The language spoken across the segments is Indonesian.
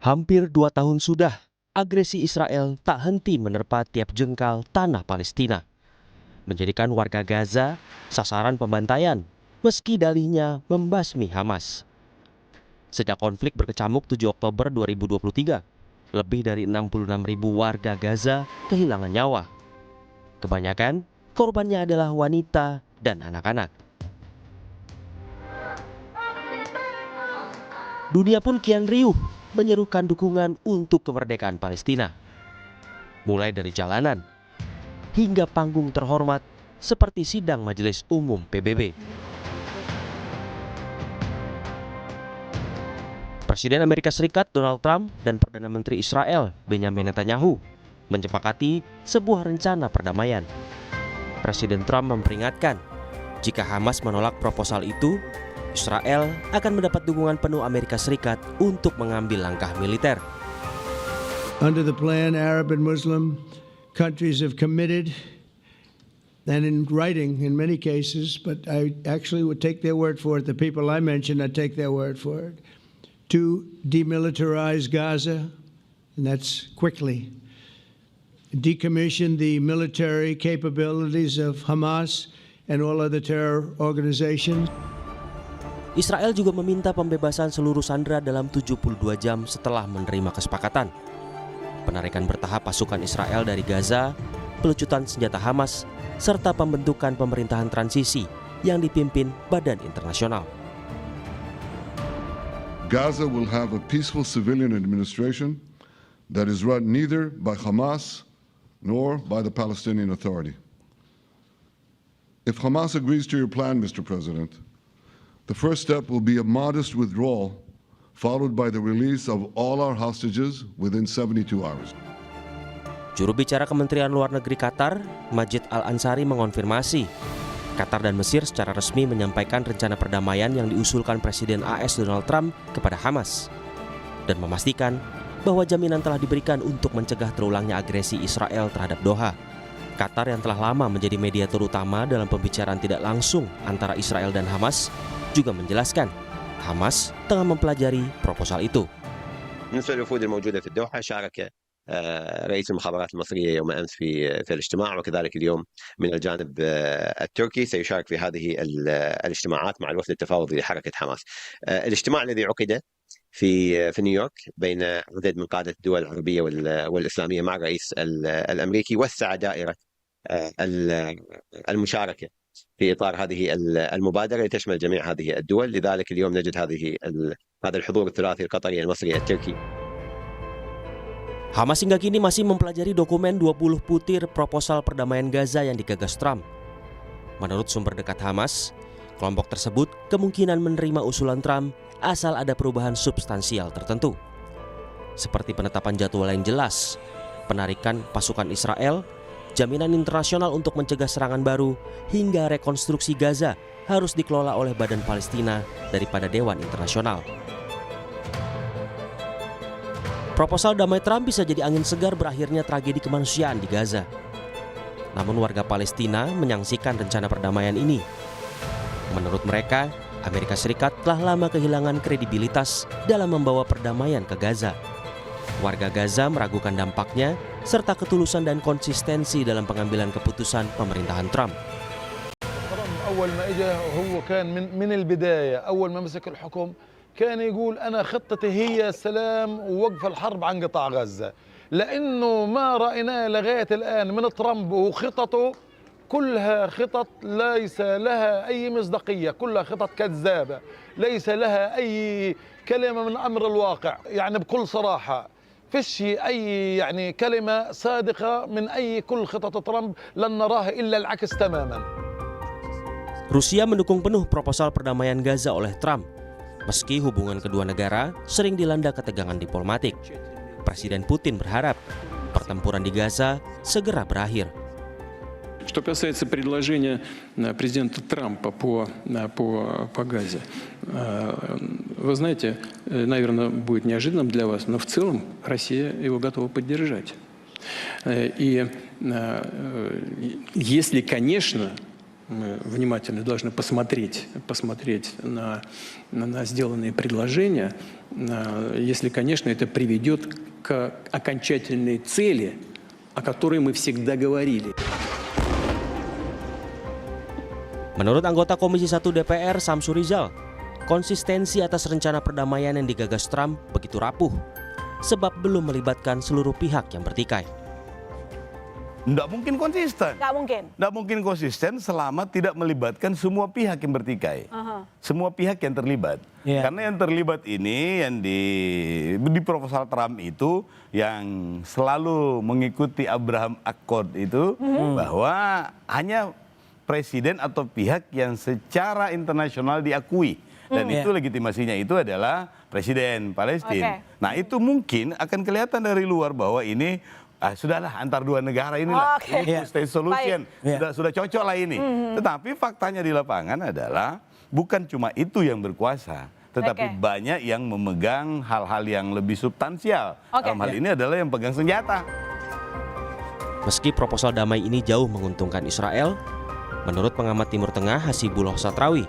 Hampir 2 tahun sudah, agresi Israel tak henti menerpa tiap jengkal tanah Palestina, menjadikan warga Gaza sasaran pembantaian, meski dalihnya membasmi Hamas. Sejak konflik berkecamuk 7 Oktober 2023, lebih dari 66.000 warga Gaza kehilangan nyawa. Kebanyakan korbannya adalah wanita dan anak-anak. Dunia pun kian riuh menyerukan dukungan untuk kemerdekaan Palestina. Mulai dari jalanan hingga panggung terhormat seperti sidang Majelis Umum PBB. Presiden Amerika Serikat Donald Trump dan Perdana Menteri Israel Benjamin Netanyahu menyepakati sebuah rencana perdamaian. Presiden Trump memperingatkan, jika Hamas menolak proposal itu, Israel akan mendapat dukungan penuh Amerika Serikat untuk mengambil langkah militer. Under the plan, Arab and Muslim countries have committed, and in writing in many cases, but I actually would take their word for it, the people I mentioned, I'd take their word for it, to demilitarize Gaza, and that's quickly. Decommission the military capabilities of Hamas and all other terror organizations. Israel juga meminta pembebasan seluruh sandera dalam 72 jam setelah menerima kesepakatan. Penarikan bertahap pasukan Israel dari Gaza, pelucutan senjata Hamas, serta pembentukan pemerintahan transisi yang dipimpin Badan Internasional. Gaza will have a peaceful civilian administration that is run neither by Hamas nor by the Palestinian Authority. If Hamas agrees to your plan, Mr. President, the first step will be a modest withdrawal, followed by the release of all our hostages within 72 hours. Juru bicara Kementerian Luar Negeri Qatar, Majid Al-Ansari mengonfirmasi, Qatar dan Mesir secara resmi menyampaikan rencana perdamaian yang diusulkan Presiden AS Donald Trump kepada Hamas, dan memastikan bahwa jaminan telah diberikan untuk mencegah terulangnya agresi Israel terhadap Doha. Qatar yang telah lama menjadi mediator utama dalam pembicaraan tidak langsung antara Israel dan Hamas juga menjelaskan Hamas tengah mempelajari proposal itu. بالنسبة للوفود الموجودة في الدوحة شارك رئيس المخابرات المصرية يوم أمس في الاجتماع، وكذلك اليوم من الجانب التركي سيشارك في هذه الاجتماعات مع الوفد التفاوضي لحركة حماس. الاجتماع الذي عقد في نيويورك بين عدد من قادة الدول العربية والإسلامية مع الرئيس الأمريكي وسع دائرة المشاركة في إطار هذه المبادرة لتشمل جميع هذه الدول. لذلك اليوم نجد هذا الحضور الثلاثي القطري المصري التركي. Hamas hingga kini masih mempelajari dokumen 20 butir proposal perdamaian Gaza yang digagas Trump. Menurut sumber dekat Hamas, kelompok tersebut kemungkinan menerima usulan Trump asal ada perubahan substansial tertentu, seperti penetapan jadwal yang jelas, penarikan pasukan Israel, jaminan internasional untuk mencegah serangan baru, hingga rekonstruksi Gaza harus dikelola oleh Badan Palestina daripada Dewan Internasional. Proposal damai Trump bisa jadi angin segar berakhirnya tragedi kemanusiaan di Gaza. Namun warga Palestina menyaksikan rencana perdamaian ini. Menurut mereka, Amerika Serikat telah lama kehilangan kredibilitas dalam membawa perdamaian ke Gaza. Warga Gaza meragukan dampaknya serta ketulusan dan konsistensi dalam pengambilan keputusan pemerintahan Trump. أول ما إجا هو كان من البداية أول ما مسك الحكم كان يقول أنا خطتي هي السلام ووقف الحرب عن قطاع غزة، لأنه ما رأيناه لغاية الآن من ترامب وخططه كلها خطط ليس لها أي مصداقية، كلها خطط كذابة، ليس لها أي كلمة من أمر الواقع. يعني بكل صراحة فيش أي يعني كلمة صادقة من أي كل خطط ترامب، لن نراها إلا العكس تماما. Rusia mendukung penuh proposal perdamaian Gaza oleh Trump, meski hubungan kedua negara sering dilanda ketegangan diplomatik. Presiden Putin berharap pertempuran di Gaza segera berakhir. Что касается предложения президента Трампа по Газе, вы знаете, наверное, будет неожиданным для вас, но в целом Россия его готова поддержать. И если, конечно, мы внимательно должны посмотреть на сделанные предложения, если, конечно, это приведет к окончательной цели, о которой мы всегда говорили. Menurut anggota Komisi 1 DPR Samsu Rizal, konsistensi atas rencana perdamaian yang digagas Trump begitu rapuh, sebab belum melibatkan seluruh pihak yang bertikai. Nggak mungkin konsisten. Nggak mungkin. Nggak mungkin konsisten selama tidak melibatkan semua pihak yang bertikai. Semua pihak yang terlibat. Karena yang terlibat ini yang di proposal Trump itu yang selalu mengikuti Abraham Accord itu bahwa hanya presiden atau pihak yang secara internasional diakui. Dan itu legitimasinya itu adalah presiden Palestina. Nah itu mungkin akan kelihatan dari luar bahwa ini sudahlah antar dua negara inilah state solution, sudah cocok lah ini. Tetapi faktanya di lapangan adalah bukan cuma itu yang berkuasa, tetapi banyak yang memegang hal-hal yang lebih substansial. Dalam hal ini adalah yang pegang senjata. Meski proposal damai ini jauh menguntungkan Israel, menurut pengamat Timur Tengah Hasibullah Satrawi,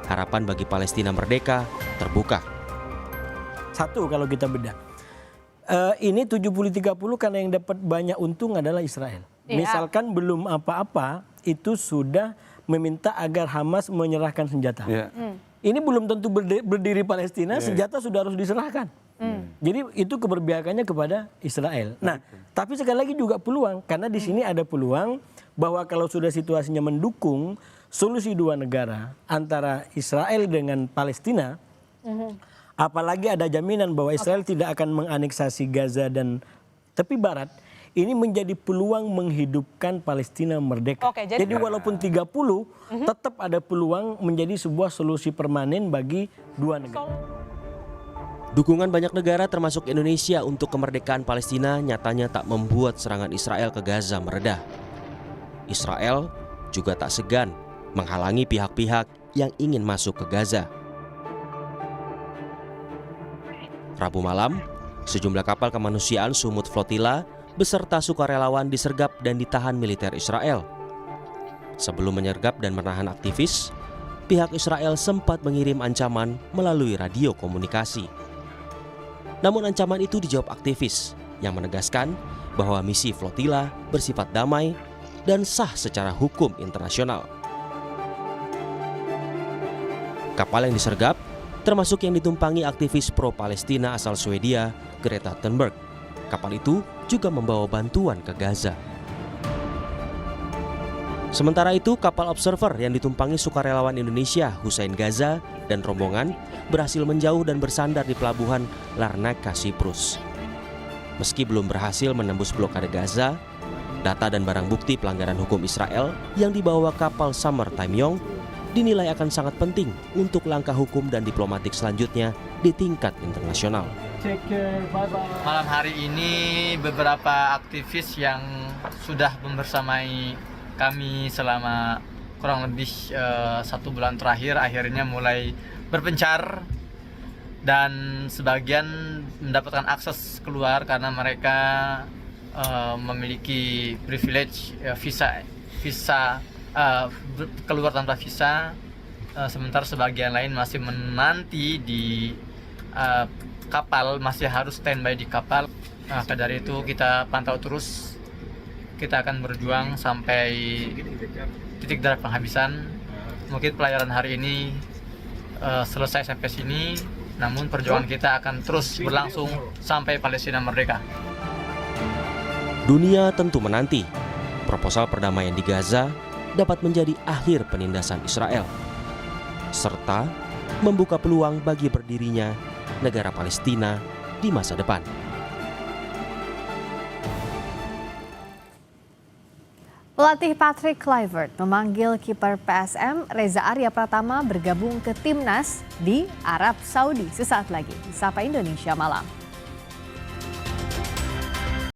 harapan bagi Palestina merdeka terbuka. Satu kalau kita bedah. Ini 70-30 karena yang dapat banyak untung adalah Israel. Misalkan belum apa-apa itu sudah meminta agar Hamas menyerahkan senjata. Ini belum tentu berdiri Palestina, senjata sudah harus diserahkan. Jadi itu keberpihakannya kepada Israel. Nah, tapi sekali lagi juga peluang karena di sini ada peluang bahwa kalau sudah situasinya mendukung solusi dua negara antara Israel dengan Palestina. Apalagi ada jaminan bahwa Israel tidak akan menganeksasi Gaza dan tepi barat, ini menjadi peluang menghidupkan Palestina merdeka. Jadi walaupun 30, tetap ada peluang menjadi sebuah solusi permanen bagi dua negara. Dukungan banyak negara termasuk Indonesia untuk kemerdekaan Palestina nyatanya tak membuat serangan Israel ke Gaza mereda. Israel juga tak segan menghalangi pihak-pihak yang ingin masuk ke Gaza. Rabu malam, sejumlah kapal kemanusiaan Sumut Flotilla beserta sukarelawan disergap dan ditahan militer Israel. Sebelum menyergap dan menahan aktivis, pihak Israel sempat mengirim ancaman melalui radio komunikasi. Namun ancaman itu dijawab aktivis yang menegaskan bahwa misi Flotilla bersifat damai dan sah secara hukum internasional. Kapal yang disergap termasuk yang ditumpangi aktivis pro-Palestina asal Swedia, Greta Thunberg. Kapal itu juga membawa bantuan ke Gaza. Sementara itu, kapal observer yang ditumpangi sukarelawan Indonesia, Hussein Gaza, dan rombongan berhasil menjauh dan bersandar di pelabuhan Larnaca, Siprus. Meski belum berhasil menembus blokade Gaza, data dan barang bukti pelanggaran hukum Israel yang dibawa kapal Summertime Young dinilai akan sangat penting untuk langkah hukum dan diplomatik selanjutnya di tingkat internasional. Malam hari ini beberapa aktivis yang sudah membersamai kami selama kurang lebih 1 bulan terakhir akhirnya mulai berpencar dan sebagian mendapatkan akses keluar karena mereka memiliki privilege visa keluar tanpa visa, sementara sebagian lain masih menanti di kapal, masih harus standby di kapal. Maka dari itu kita pantau terus, kita akan berjuang sampai titik darah penghabisan. Mungkin pelayaran hari ini selesai sampai sini, namun perjuangan kita akan terus berlangsung sampai Palestina merdeka. Dunia tentu menanti proposal perdamaian di Gaza dapat menjadi akhir penindasan Israel, serta membuka peluang bagi berdirinya negara Palestina di masa depan. Pelatih Patrick Kluivert memanggil kiper PSM Reza Arya Pratama bergabung ke timnas di Arab Saudi sesaat lagi. Sapa Indonesia Malam.